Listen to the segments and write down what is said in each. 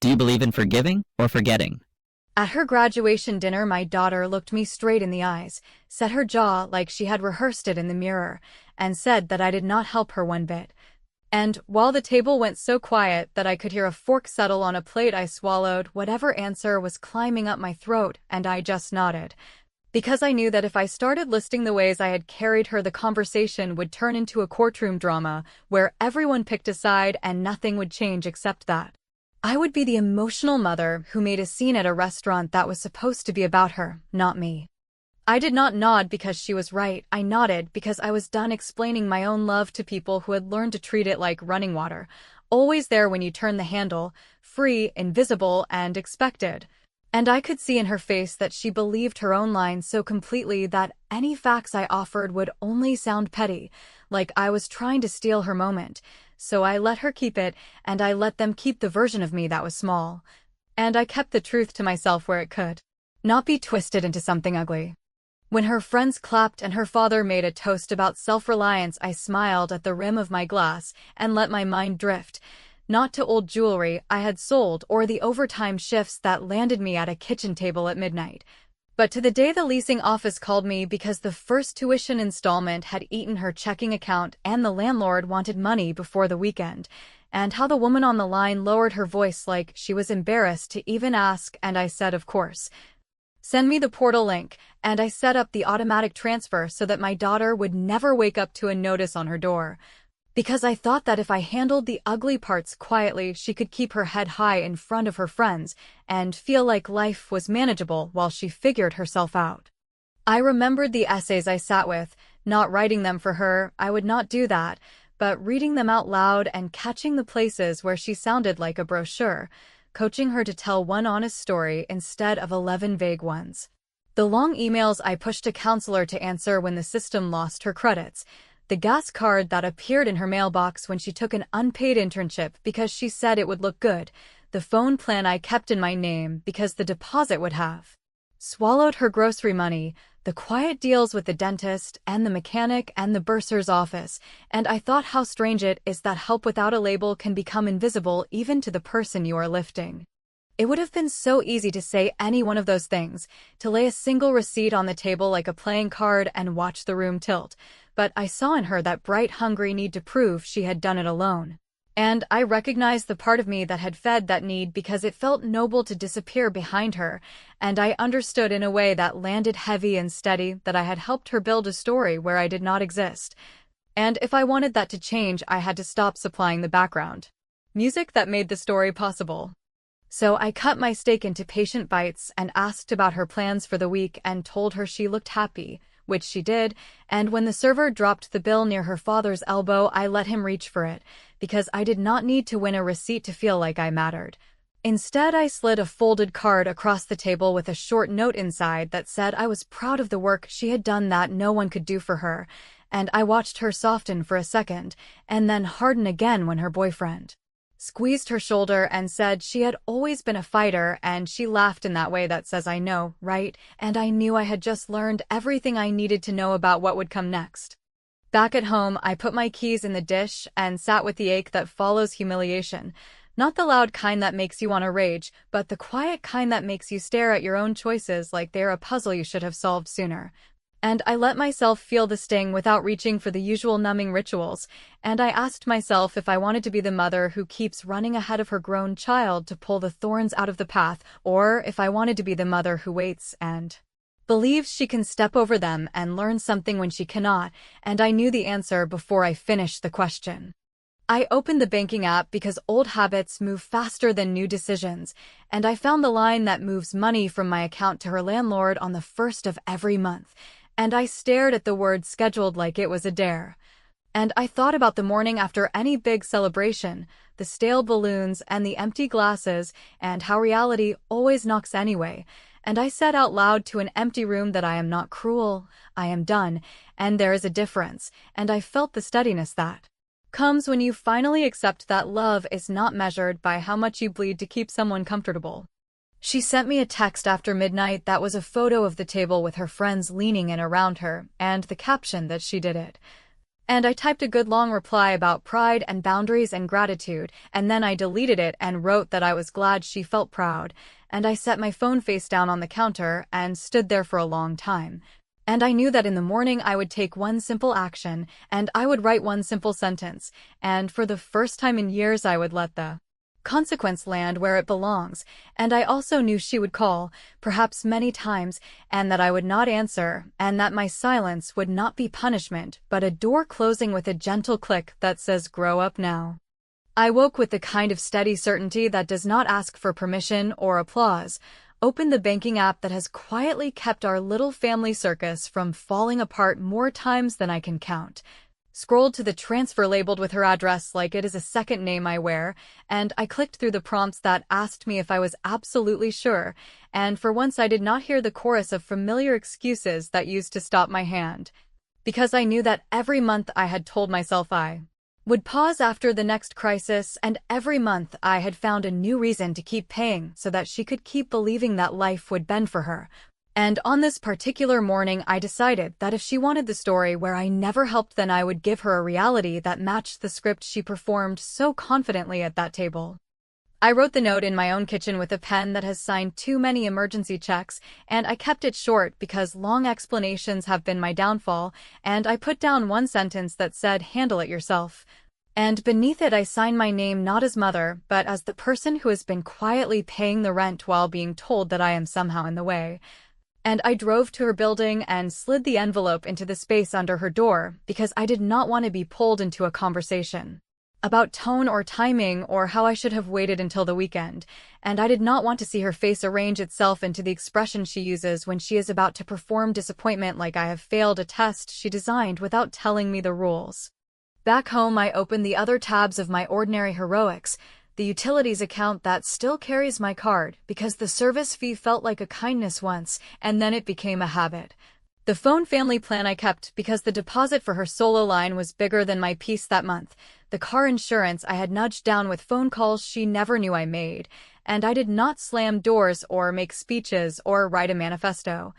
Do you believe in forgiving or forgetting? At her graduation dinner, my daughter looked me straight in the eyes, set her jaw like she had rehearsed it in the mirror, and said that I did not help her one bit. And while the table went so quiet that I could hear a fork settle on a plate, I swallowed whatever answer was climbing up my throat, and I just nodded. Because I knew that if I started listing the ways I had carried her, the conversation would turn into a courtroom drama where everyone picked a side and nothing would change except that I would be the emotional mother who made a scene at a restaurant that was supposed to be about her, not me. I did not nod because she was right. I nodded because I was done explaining my own love to people who had learned to treat it like running water, always there when you turn the handle, free, invisible, and expected. And I could see in her face that she believed her own line so completely that any facts I offered would only sound petty, like I was trying to steal her moment. So I let her keep it, and I let them keep the version of me that was small. And I kept the truth to myself where it could not be twisted into something ugly. When her friends clapped and her father made a toast about self-reliance, I smiled at the rim of my glass and let my mind drift, not to old jewelry I had sold or the overtime shifts that landed me at a kitchen table at midnight, but to the day the leasing office called me because the first tuition installment had eaten her checking account and the landlord wanted money before the weekend, and how the woman on the line lowered her voice like she was embarrassed to even ask, and I said, of course. Send me the portal link, and I set up the automatic transfer so that my daughter would never wake up to a notice on her door. Because I thought that if I handled the ugly parts quietly, she could keep her head high in front of her friends and feel like life was manageable while she figured herself out. I remembered the essays I sat with, not writing them for her, I would not do that, but reading them out loud and catching the places where she sounded like a brochure, coaching her to tell one honest story instead of 11 vague ones. The long emails I pushed a counselor to answer when the system lost her credits, the gas card that appeared in her mailbox when she took an unpaid internship because she said it would look good, the phone plan I kept in my name because the deposit would have swallowed her grocery money, the quiet deals with the dentist and the mechanic and the bursar's office, and I thought how strange it is that help without a label can become invisible even to the person you are lifting. It would have been so easy to say any one of those things, to lay a single receipt on the table like a playing card and watch the room tilt, but I saw in her that bright, hungry need to prove she had done it alone. And I recognized the part of me that had fed that need because it felt noble to disappear behind her, and I understood in a way that landed heavy and steady that I had helped her build a story where I did not exist. And if I wanted that to change, I had to stop supplying the background music that made the story possible. So I cut my steak into patient bites and asked about her plans for the week and told her she looked happy, which she did, and when the server dropped the bill near her father's elbow, I let him reach for it, because I did not need to win a receipt to feel like I mattered. Instead, I slid a folded card across the table with a short note inside that said I was proud of the work she had done that no one could do for her, and I watched her soften for a second, and then harden again when her boyfriend squeezed her shoulder and said she had always been a fighter, and she laughed in that way that says I know, right? And I knew I had just learned everything I needed to know about what would come next. Back at home, I put my keys in the dish and sat with the ache that follows humiliation. Not the loud kind that makes you want to rage, but the quiet kind that makes you stare at your own choices like they're a puzzle you should have solved sooner. And I let myself feel the sting without reaching for the usual numbing rituals, and I asked myself if I wanted to be the mother who keeps running ahead of her grown child to pull the thorns out of the path, or if I wanted to be the mother who waits and believes she can step over them and learn something when she cannot, and I knew the answer before I finished the question. I opened the banking app because old habits move faster than new decisions, and I found the line that moves money from my account to her landlord on the first of every month, and I stared at the word scheduled like it was a dare. And I thought about the morning after any big celebration, the stale balloons and the empty glasses, and how reality always knocks anyway, and I said out loud to an empty room that I am not cruel, I am done, and there is a difference, and I felt the steadiness that comes when you finally accept that love is not measured by how much you bleed to keep someone comfortable. She sent me a text after midnight that was a photo of the table with her friends leaning in around her, and the caption that she did it And I typed a good long reply about pride and boundaries and gratitude, and then I deleted it and wrote that I was glad she felt proud, and I set my phone face down on the counter and stood there for a long time. And I knew that in the morning I would take one simple action, and I would write one simple sentence, and for the first time in years I would let the consequence land where it belongs, and I also knew she would call, perhaps many times, and that I would not answer, and that my silence would not be punishment, but a door closing with a gentle click that says grow up now. I woke with the kind of steady certainty that does not ask for permission or applause, opened the banking app that has quietly kept our little family circus from falling apart more times than I can count, scrolled to the transfer labeled with her address like it is a second name I wear, and I clicked through the prompts that asked me if I was absolutely sure, and for once I did not hear the chorus of familiar excuses that used to stop my hand. Because I knew that every month I had told myself I would pause after the next crisis, and every month I had found a new reason to keep paying so that she could keep believing that life would bend for her. And on this particular morning, I decided that if she wanted the story where I never helped, then I would give her a reality that matched the script she performed so confidently at that table. I wrote the note in my own kitchen with a pen that has signed too many emergency checks, and I kept it short because long explanations have been my downfall, and I put down one sentence that said, "Handle it yourself." And beneath it I signed my name not as mother, but as the person who has been quietly paying the rent while being told that I am somehow in the way. And I drove to her building and slid the envelope into the space under her door because I did not want to be pulled into a conversation about tone or timing or how I should have waited until the weekend, and I did not want to see her face arrange itself into the expression she uses when she is about to perform disappointment, like I have failed a test she designed without telling me the rules. Back home, I opened the other tabs of my ordinary heroics, the utilities account that still carries my card because the service fee felt like a kindness once, and then it became a habit. The phone family plan I kept because the deposit for her solo line was bigger than my piece that month. The car insurance I had nudged down with phone calls she never knew I made, and I did not slam doors or make speeches or write a manifesto.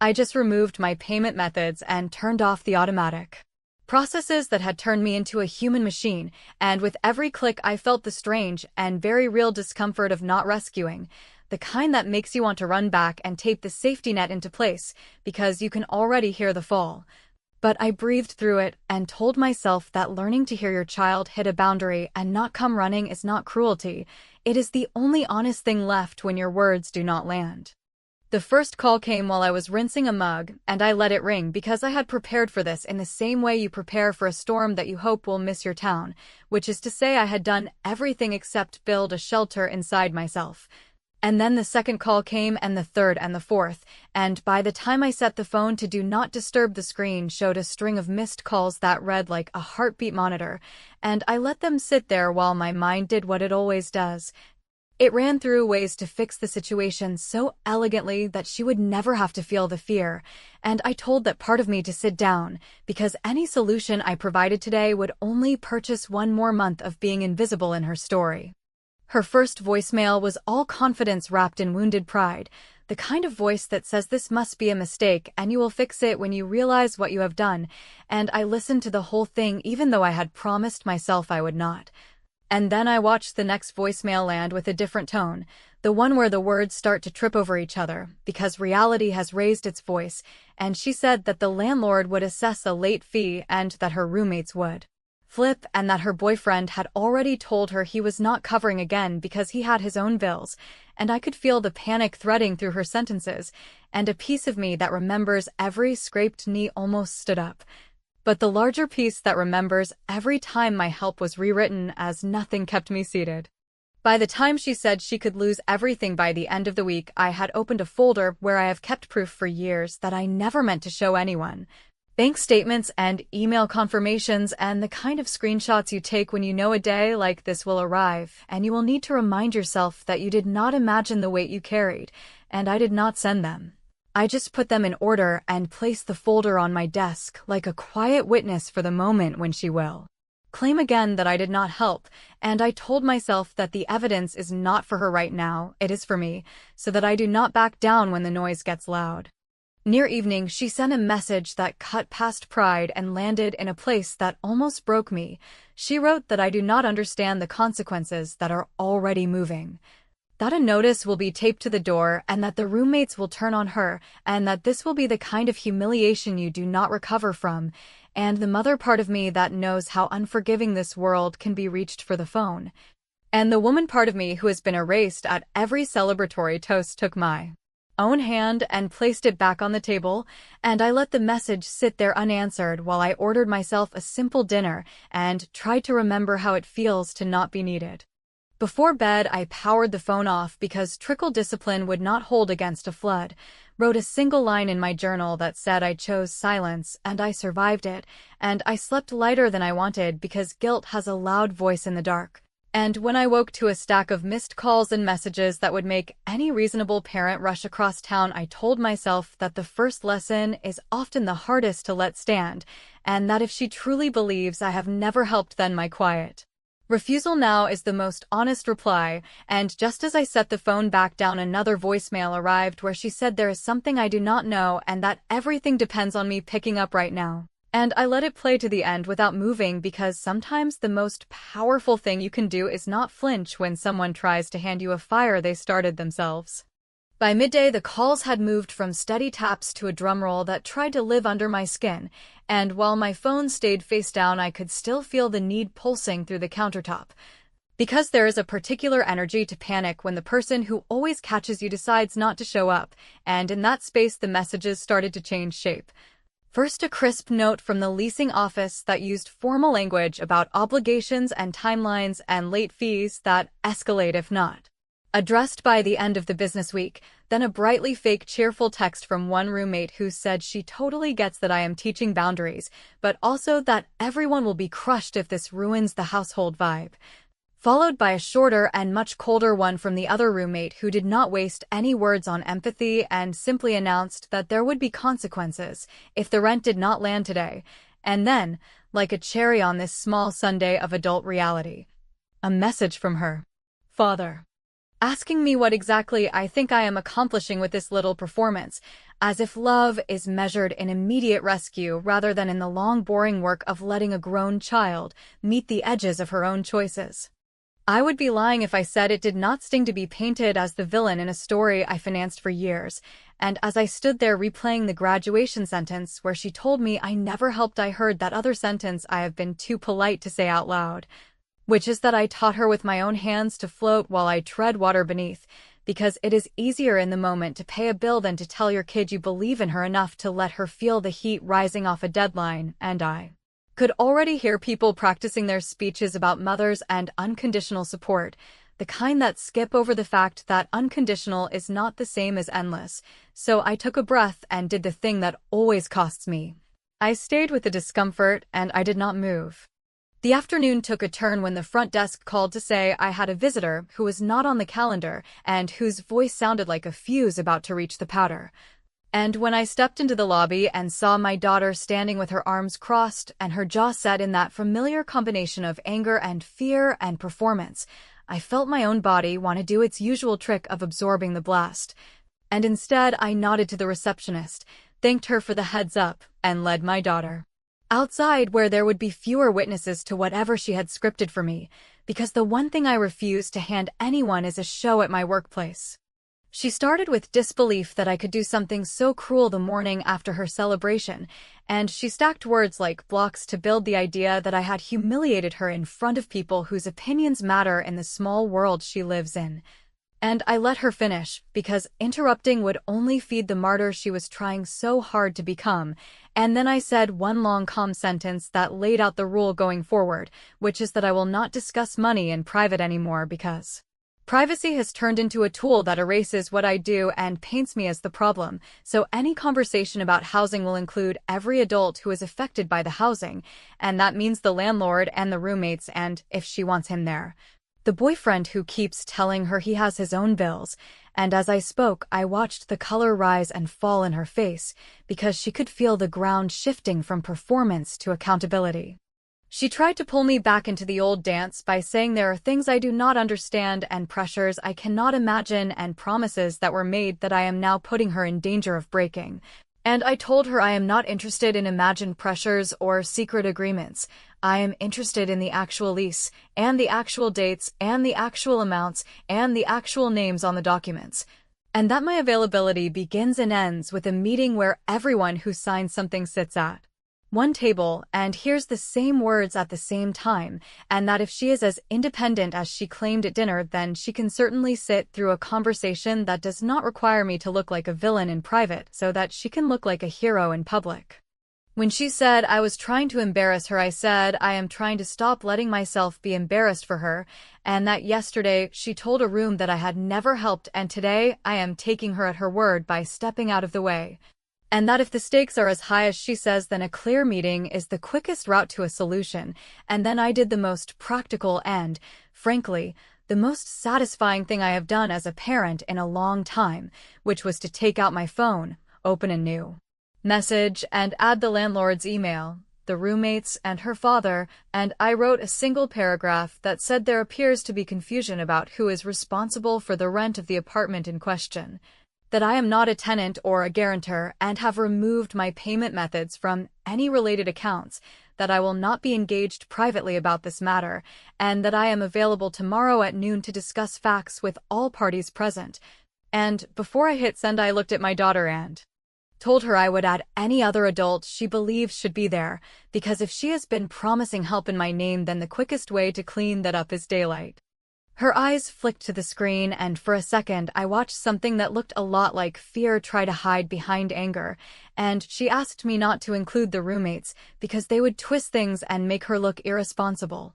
I just removed my payment methods and turned off the automatic processes that had turned me into a human machine, and with every click I felt the strange and very real discomfort of not rescuing, the kind that makes you want to run back and tape the safety net into place because you can already hear the fall. But I breathed through it and told myself that learning to hear your child hit a boundary and not come running is not cruelty. It is the only honest thing left when your words do not land. The first call came while I was rinsing a mug, and I let it ring because I had prepared for this in the same way you prepare for a storm that you hope will miss your town, which is to say I had done everything except build a shelter inside myself. And then the second call came, and the third and the fourth, and by the time I set the phone to do not disturb, the screen showed a string of missed calls that read like a heartbeat monitor, and I let them sit there while my mind did what it always does. It ran through ways to fix the situation so elegantly that she would never have to feel the fear, and I told that part of me to sit down, because any solution I provided today would only purchase one more month of being invisible in her story. Her first voicemail was all confidence wrapped in wounded pride, the kind of voice that says this must be a mistake and you will fix it when you realize what you have done, and I listened to the whole thing even though I had promised myself I would not. And then I watched the next voicemail land with a different tone, the one where the words start to trip over each other, because reality has raised its voice, and she said that the landlord would assess a late fee and that her roommates would flip, and that her boyfriend had already told her he was not covering again because he had his own bills, and I could feel the panic threading through her sentences, and a piece of me that remembers every scraped knee almost stood up. But the larger piece that remembers every time my help was rewritten as nothing kept me seated. By the time she said she could lose everything by the end of the week, I had opened a folder where I have kept proof for years that I never meant to show anyone. Bank statements and email confirmations and the kind of screenshots you take when you know a day like this will arrive, and you will need to remind yourself that you did not imagine the weight you carried, and I did not send them. I just put them in order and placed the folder on my desk like a quiet witness for the moment when she will claim again that I did not help, and I told myself that the evidence is not for her right now, it is for me, so that I do not back down when the noise gets loud. Near evening, she sent a message that cut past pride and landed in a place that almost broke me. She wrote that I do not understand the consequences that are already moving, that a notice will be taped to the door and that the roommates will turn on her, and that this will be the kind of humiliation you do not recover from, and the mother part of me that knows how unforgiving this world can be reached for the phone, and the woman part of me who has been erased at every celebratory toast took my own hand and placed it back on the table, and I let the message sit there unanswered while I ordered myself a simple dinner and tried to remember how it feels to not be needed. Before bed, I powered the phone off because trickle discipline would not hold against a flood, wrote a single line in my journal that said I chose silence and I survived it, and I slept lighter than I wanted because guilt has a loud voice in the dark. And when I woke to a stack of missed calls and messages that would make any reasonable parent rush across town, I told myself that the first lesson is often the hardest to let stand, and that if she truly believes I have never helped, then my quiet refusal now is the most honest reply. And just as I set the phone back down, another voicemail arrived where she said there is something I do not know and that everything depends on me picking up right now. And I let it play to the end without moving, because sometimes the most powerful thing you can do is not flinch when someone tries to hand you a fire they started themselves. By midday, the calls had moved from steady taps to a drumroll that tried to live under my skin, and while my phone stayed face down, I could still feel the need pulsing through the countertop. Because there is a particular energy to panic when the person who always catches you decides not to show up, and in that space the messages started to change shape. First, a crisp note from the leasing office that used formal language about obligations and timelines and late fees that escalate if not addressed by the end of the business week. Then a brightly fake cheerful text from one roommate who said she totally gets that I am teaching boundaries, but also that everyone will be crushed if this ruins the household vibe. Followed by a shorter and much colder one from the other roommate who did not waste any words on empathy and simply announced that there would be consequences if the rent did not land today. And then, like a cherry on this small sundae of adult reality, a message from her father, asking me what exactly I think I am accomplishing with this little performance, as if love is measured in immediate rescue rather than in the long boring work of letting a grown child meet the edges of her own choices. I would be lying if I said it did not sting to be painted as the villain in a story I financed for years, and as I stood there replaying the graduation sentence where she told me I never helped, I heard that other sentence I have been too polite to say out loud, which is that I taught her with my own hands to float while I tread water beneath, because it is easier in the moment to pay a bill than to tell your kid you believe in her enough to let her feel the heat rising off a deadline. And I could already hear people practicing their speeches about mothers and unconditional support, the kind that skip over the fact that unconditional is not the same as endless. So I took a breath and did the thing that always costs me. I stayed with the discomfort, and I did not move. The afternoon took a turn when the front desk called to say I had a visitor who was not on the calendar and whose voice sounded like a fuse about to reach the powder. And when I stepped into the lobby and saw my daughter standing with her arms crossed and her jaw set in that familiar combination of anger and fear and performance, I felt my own body want to do its usual trick of absorbing the blast. And instead, I nodded to the receptionist, thanked her for the heads up, and led my daughter outside where there would be fewer witnesses to whatever she had scripted for me, because the one thing I refuse to hand anyone is a show at my workplace. She started with disbelief that I could do something so cruel the morning after her celebration, and she stacked words like blocks to build the idea that I had humiliated her in front of people whose opinions matter in the small world she lives in. And I let her finish, because interrupting would only feed the martyr she was trying so hard to become, and then I said one long calm sentence that laid out the rule going forward, which is that I will not discuss money in private anymore because privacy has turned into a tool that erases what I do and paints me as the problem, so any conversation about housing will include every adult who is affected by the housing, and that means the landlord and the roommates and, if she wants him there, the boyfriend who keeps telling her he has his own bills. And as I spoke, I watched the color rise and fall in her face, because she could feel the ground shifting from performance to accountability. She tried to pull me back into the old dance by saying there are things I do not understand and pressures I cannot imagine and promises that were made that I am now putting her in danger of breaking. And I told her I am not interested in imagined pressures or secret agreements. I am interested in the actual lease, and the actual dates, and the actual amounts, and the actual names on the documents. And that my availability begins and ends with a meeting where everyone who signs something sits at one table and hears the same words at the same time, and that if she is as independent as she claimed at dinner, then she can certainly sit through a conversation that does not require me to look like a villain in private so that she can look like a hero in public. When she said I was trying to embarrass her, I said I am trying to stop letting myself be embarrassed for her, and that yesterday she told a room that I had never helped, and today I am taking her at her word by stepping out of the way. And that if the stakes are as high as she says, then a clear meeting is the quickest route to a solution. And then I did the most practical and, frankly, the most satisfying thing I have done as a parent in a long time, which was to take out my phone, open a new message, and add the landlord's email, the roommates, and her father, and I wrote a single paragraph that said there appears to be confusion about who is responsible for the rent of the apartment in question, that I am not a tenant or a guarantor and have removed my payment methods from any related accounts, that I will not be engaged privately about this matter, and that I am available tomorrow at noon to discuss facts with all parties present. And before I hit send, I looked at my daughter and told her I would add any other adult she believes should be there, because if she has been promising help in my name, then the quickest way to clean that up is daylight. Her eyes flicked to the screen, and for a second I watched something that looked a lot like fear try to hide behind anger, and she asked me not to include the roommates because they would twist things and make her look irresponsible.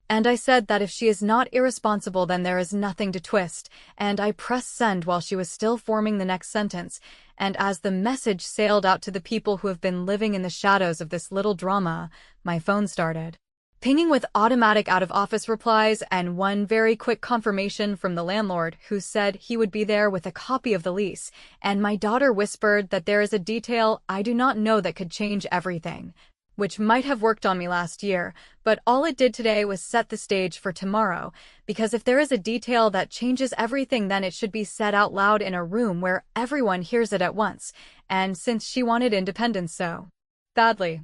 And I said that if she is not irresponsible, then there is nothing to twist, and I pressed send while she was still forming the next sentence, and as the message sailed out to the people who have been living in the shadows of this little drama, my phone started pinging with automatic out-of-office replies and one very quick confirmation from the landlord who said he would be there with a copy of the lease, and my daughter whispered that there is a detail I do not know that could change everything, which might have worked on me last year, but all it did today was set the stage for tomorrow, because if there is a detail that changes everything, then it should be said out loud in a room where everyone hears it at once, and since she wanted independence so badly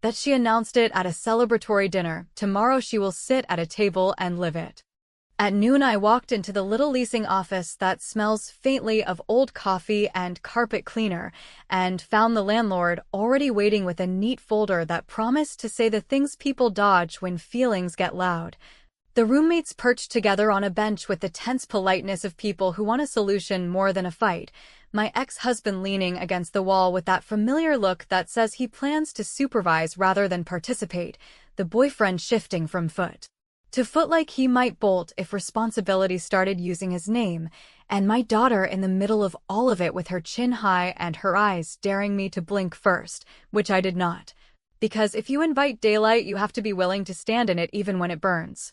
that she announced it at a celebratory dinner, tomorrow she will sit at a table and live it. At noon I walked into the little leasing office that smells faintly of old coffee and carpet cleaner, and found the landlord already waiting with a neat folder that promised to say the things people dodge when feelings get loud. The roommates perched together on a bench with the tense politeness of people who want a solution more than a fight, my ex-husband leaning against the wall with that familiar look that says he plans to supervise rather than participate, the boyfriend shifting from foot to foot like he might bolt if responsibility started using his name, and my daughter in the middle of all of it with her chin high and her eyes daring me to blink first, which I did not, because if you invite daylight you have to be willing to stand in it even when it burns.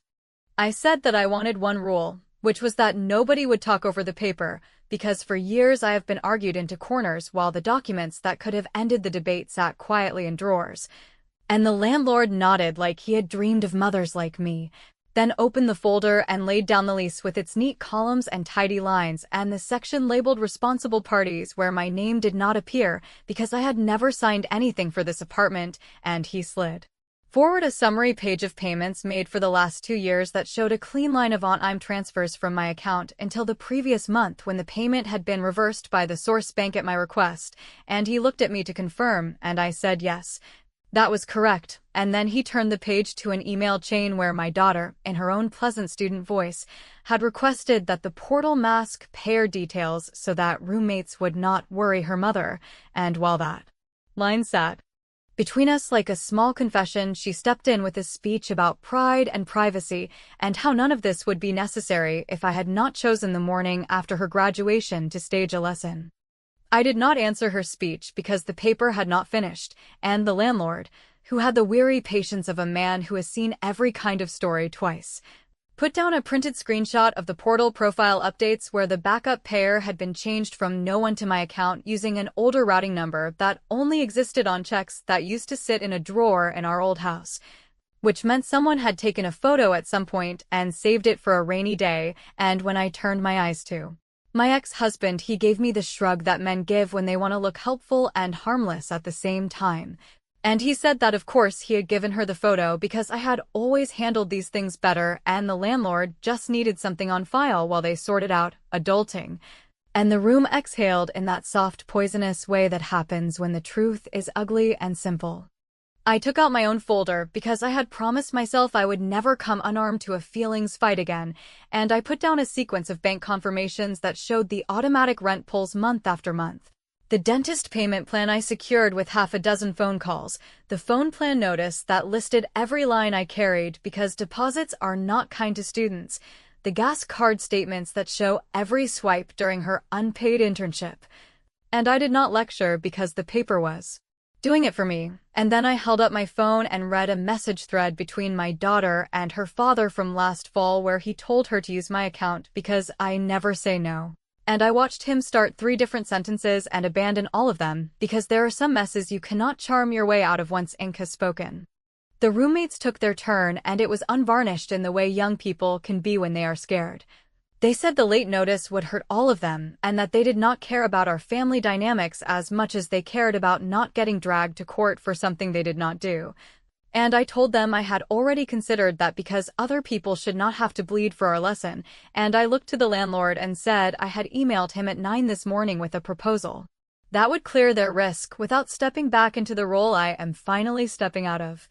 I said that I wanted one rule, which was that nobody would talk over the paper, because for years I have been argued into corners while the documents that could have ended the debate sat quietly in drawers. And the landlord nodded like he had dreamed of mothers like me, then opened the folder and laid down the lease with its neat columns and tidy lines and the section labeled responsible parties where my name did not appear because I had never signed anything for this apartment, and he slid forward a summary page of payments made for the last 2 years that showed a clean line of on-time transfers from my account until the previous month when the payment had been reversed by the source bank at my request, and he looked at me to confirm, and I said yes, that was correct, and then he turned the page to an email chain where my daughter, in her own pleasant student voice, had requested that the portal mask pair details so that roommates would not worry her mother, and while that line sat between us like a small confession, she stepped in with a speech about pride and privacy and how none of this would be necessary if I had not chosen the morning after her graduation to stage a lesson. I did not answer her speech because the paper had not finished, and the landlord, who had the weary patience of a man who has seen every kind of story twice, put down a printed screenshot of the portal profile updates where the backup pair had been changed from no one to my account using an older routing number that only existed on checks that used to sit in a drawer in our old house, which meant someone had taken a photo at some point and saved it for a rainy day, and when I turned my eyes to My ex-husband, he gave me the shrug that men give when they want to look helpful and harmless at the same time. And he said that of course he had given her the photo because I had always handled these things better and the landlord just needed something on file while they sorted out adulting. And the room exhaled in that soft, poisonous way that happens when the truth is ugly and simple. I took out my own folder because I had promised myself I would never come unarmed to a feelings fight again, and I put down a sequence of bank confirmations that showed the automatic rent pulls month after month. The dentist payment plan I secured with half a dozen phone calls, the phone plan notice that listed every line I carried because deposits are not kind to students, the gas card statements that show every swipe during her unpaid internship. And I did not lecture because the paper was doing it for me, and then I held up my phone and read a message thread between my daughter and her father from last fall where he told her to use my account because I never say no. And I watched him start 3 different sentences and abandon all of them because there are some messes you cannot charm your way out of once ink has spoken. The roommates took their turn and it was unvarnished in the way young people can be when they are scared. They said the late notice would hurt all of them and that they did not care about our family dynamics as much as they cared about not getting dragged to court for something they did not do. And I told them I had already considered that because other people should not have to bleed for our lesson, and I looked to the landlord and said I had emailed him at 9 this morning with a proposal. That would clear their risk without stepping back into the role I am finally stepping out of.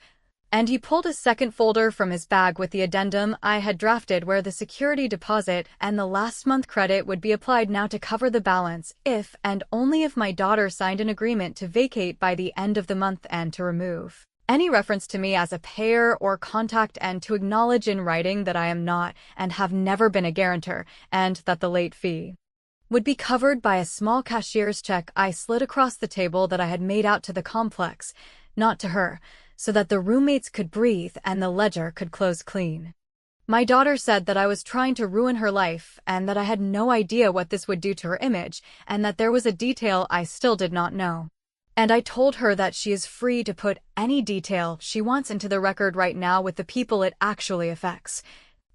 And he pulled a second folder from his bag with the addendum I had drafted where the security deposit and the last month credit would be applied now to cover the balance if and only if my daughter signed an agreement to vacate by the end of the month and to remove any reference to me as a payer or contact and to acknowledge in writing that I am not and have never been a guarantor and that the late fee would be covered by a small cashier's check I slid across the table that I had made out to the complex, not to her, so that the roommates could breathe and the ledger could close clean. My daughter said that I was trying to ruin her life and that I had no idea what this would do to her image and that there was a detail I still did not know. And I told her that she is free to put any detail she wants into the record right now with the people it actually affects.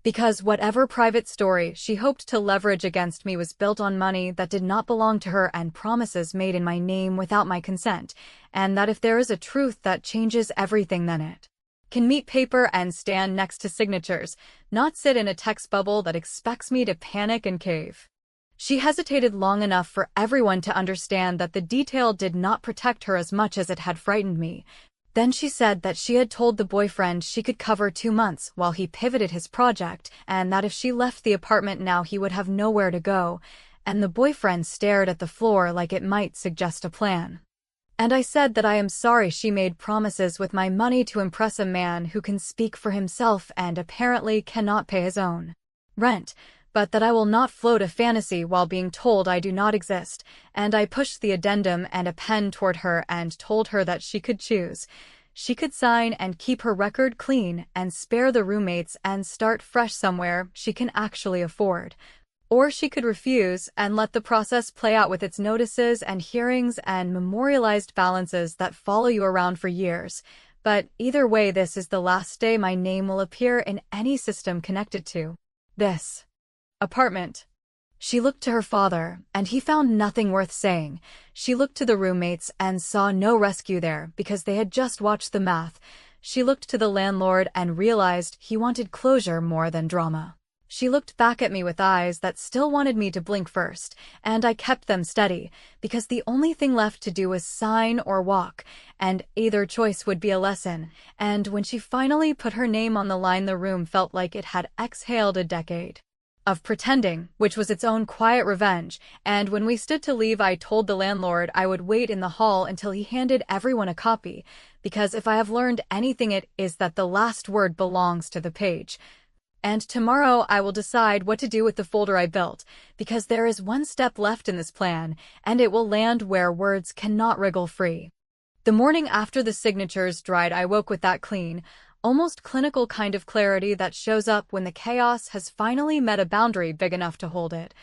Because whatever private story she hoped to leverage against me was built on money that did not belong to her and promises made in my name without my consent, and that if there is a truth that changes everything then it can meet paper and stand next to signatures, not sit in a text bubble that expects me to panic and cave. She hesitated long enough for everyone to understand that the detail did not protect her as much as it had frightened me. Then she said that she had told the boyfriend she could cover 2 months while he pivoted his project and that if she left the apartment now he would have nowhere to go, and the boyfriend stared at the floor like it might suggest a plan. And I said that I am sorry she made promises with my money to impress a man who can speak for himself and apparently cannot pay his own rent, but that I will not float a fantasy while being told I do not exist, and I pushed the addendum and a pen toward her and told her that she could choose. She could sign and keep her record clean and spare the roommates and start fresh somewhere she can actually afford. Or she could refuse and let the process play out with its notices and hearings and memorialized balances that follow you around for years. But either way, this is the last day my name will appear in any system connected to this apartment. She looked to her father, and he found nothing worth saying. She looked to the roommates and saw no rescue there because they had just watched the math. She looked to the landlord and realized he wanted closure more than drama. She looked back at me with eyes that still wanted me to blink first, and I kept them steady, because the only thing left to do was sign or walk, and either choice would be a lesson. And when she finally put her name on the line, the room felt like it had exhaled a decade of pretending, which was its own quiet revenge, and when we stood to leave I told the landlord I would wait in the hall until he handed everyone a copy, because if I have learned anything it is that the last word belongs to the page. And tomorrow I will decide what to do with the folder I built, because there is one step left in this plan, and it will land where words cannot wriggle free. The morning after the signatures dried I woke with that clean, almost clinical kind of clarity that shows up when the chaos has finally met a boundary big enough to hold it.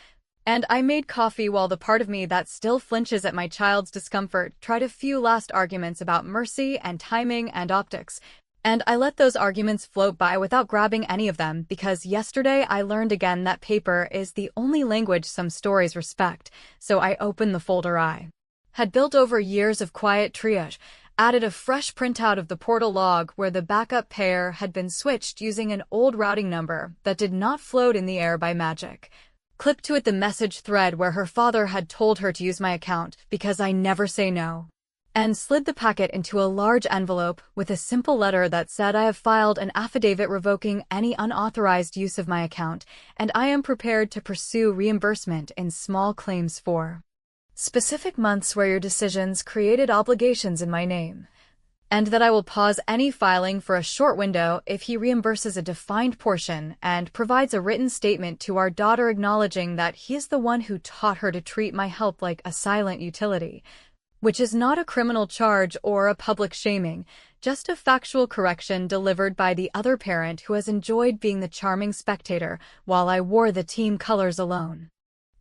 And I made coffee while the part of me that still flinches at my child's discomfort tried a few last arguments about mercy and timing and optics. And I let those arguments float by without grabbing any of them because yesterday I learned again that paper is the only language some stories respect, so I opened the folder I had built over years of quiet triage, added a fresh printout of the portal log where the backup pair had been switched using an old routing number that did not float in the air by magic. Clipped to it the message thread where her father had told her to use my account because I never say no, and slid the packet into a large envelope with a simple letter that said I have filed an affidavit revoking any unauthorized use of my account, and I am prepared to pursue reimbursement in small claims for specific months where your decisions created obligations in my name, and that I will pause any filing for a short window if he reimburses a defined portion and provides a written statement to our daughter acknowledging that he is the one who taught her to treat my help like a silent utility, which is not a criminal charge or a public shaming, just a factual correction delivered by the other parent who has enjoyed being the charming spectator while I wore the team colors alone.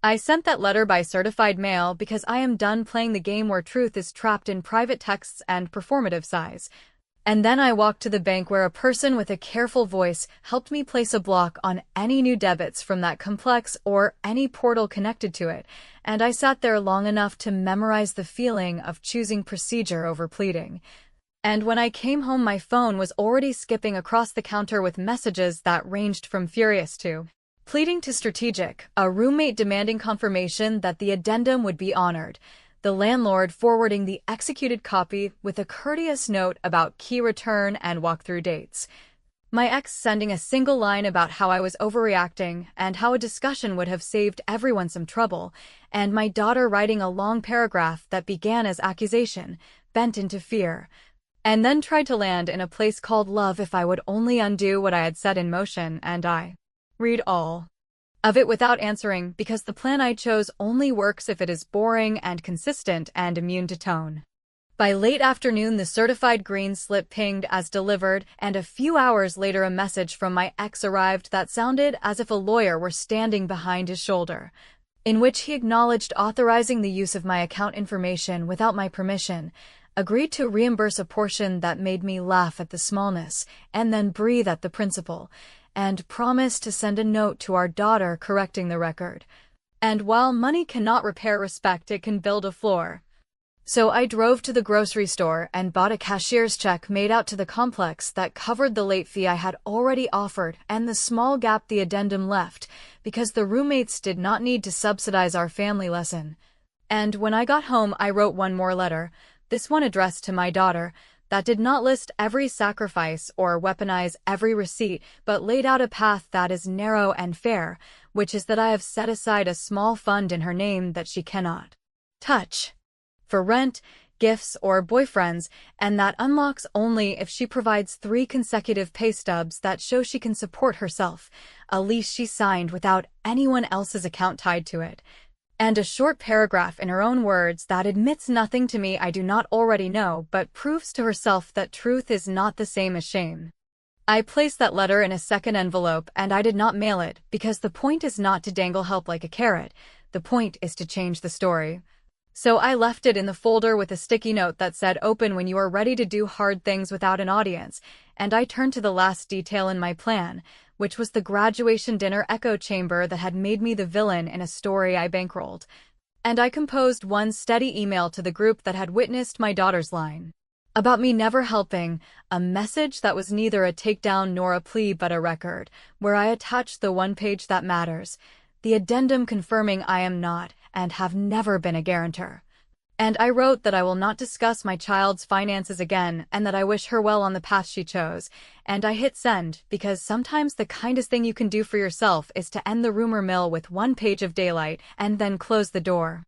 I sent that letter by certified mail because I am done playing the game where truth is trapped in private texts and performative size. And then I walked to the bank where a person with a careful voice helped me place a block on any new debits from that complex or any portal connected to it, and I sat there long enough to memorize the feeling of choosing procedure over pleading. And when I came home, my phone was already skipping across the counter with messages that ranged from furious to pleading to strategic, a roommate demanding confirmation that the addendum would be honored, the landlord forwarding the executed copy with a courteous note about key return and walkthrough dates, my ex sending a single line about how I was overreacting and how a discussion would have saved everyone some trouble, and my daughter writing a long paragraph that began as accusation, bent into fear, and then tried to land in a place called love if I would only undo what I had set in motion, and I read all of it without answering because the plan I chose only works if it is boring and consistent and immune to tone. By late afternoon, the certified green slip pinged as delivered, and a few hours later a message from my ex arrived that sounded as if a lawyer were standing behind his shoulder, in which he acknowledged authorizing the use of my account information without my permission, agreed to reimburse a portion that made me laugh at the smallness, and then breathe at the principal, and promised to send a note to our daughter correcting the record. And while money cannot repair respect, it can build a floor. So I drove to the grocery store and bought a cashier's check made out to the complex that covered the late fee I had already offered and the small gap the addendum left, because the roommates did not need to subsidize our family lesson. And when I got home, I wrote one more letter, this one addressed to my daughter, that did not list every sacrifice or weaponize every receipt, but laid out a path that is narrow and fair, which is that I have set aside a small fund in her name that she cannot touch for rent, gifts, or boyfriends, and that unlocks only if she provides 3 consecutive pay stubs that show she can support herself, a lease she signed without anyone else's account tied to it, and a short paragraph in her own words that admits nothing to me I do not already know but proves to herself that truth is not the same as shame. I placed that letter in a second envelope and I did not mail it because the point is not to dangle help like a carrot, the point is to change the story. So I left it in the folder with a sticky note that said open when you are ready to do hard things without an audience, and I turned to the last detail in my plan, which was the graduation dinner echo chamber that had made me the villain in a story I bankrolled. And I composed one steady email to the group that had witnessed my daughter's line about me never helping, a message that was neither a takedown nor a plea but a record, where I attached the one page that matters, the addendum confirming I am not and have never been a guarantor. And I wrote that I will not discuss my child's finances again and that I wish her well on the path she chose, and I hit send because sometimes the kindest thing you can do for yourself is to end the rumor mill with one page of daylight and then close the door.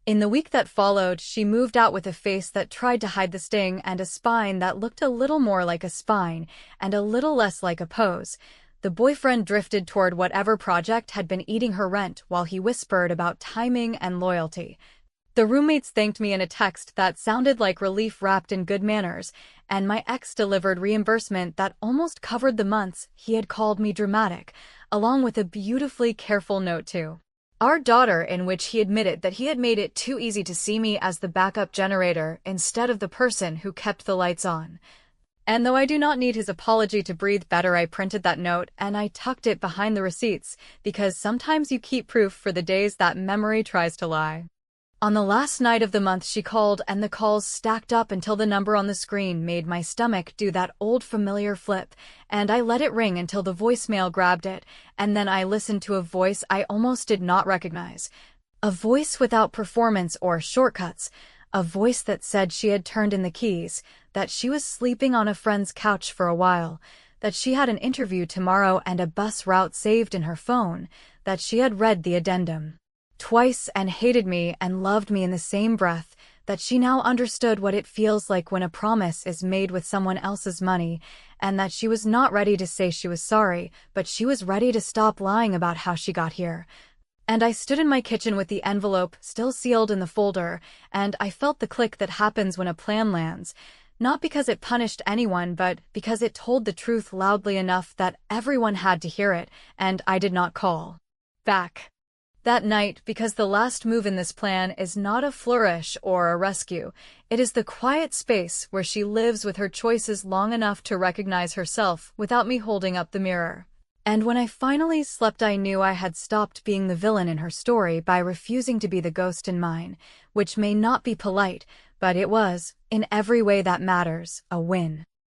In the week that followed, she moved out with a face that tried to hide the sting and a spine that looked a little more like a spine and a little less like a pose. The boyfriend drifted toward whatever project had been eating her rent while he whispered about timing and loyalty. The roommates thanked me in a text that sounded like relief wrapped in good manners, and my ex delivered reimbursement that almost covered the months he had called me dramatic, along with a beautifully careful note to our daughter in which he admitted that he had made it too easy to see me as the backup generator instead of the person who kept the lights on. And though I do not need his apology to breathe better, I printed that note and I tucked it behind the receipts, because sometimes you keep proof for the days that memory tries to lie. On the last night of the month she called, and the calls stacked up until the number on the screen made my stomach do that old familiar flip, and I let it ring until the voicemail grabbed it, and then I listened to a voice I almost did not recognize. A voice without performance or shortcuts. A voice that said she had turned in the keys, that she was sleeping on a friend's couch for a while, that she had an interview tomorrow and a bus route saved in her phone, that she had read the addendum twice and hated me and loved me in the same breath, that she now understood what it feels like when a promise is made with someone else's money, and that she was not ready to say she was sorry, but she was ready to stop lying about how she got here. And I stood in my kitchen with the envelope still sealed in the folder, and I felt the click that happens when a plan lands, not because it punished anyone, but because it told the truth loudly enough that everyone had to hear it, and I did not call back that night, because the last move in this plan is not a flourish or a rescue. It is the quiet space where she lives with her choices long enough to recognize herself without me holding up the mirror. And when I finally slept, I knew I had stopped being the villain in her story by refusing to be the ghost in mine, which may not be polite, but it was, in every way that matters, a win.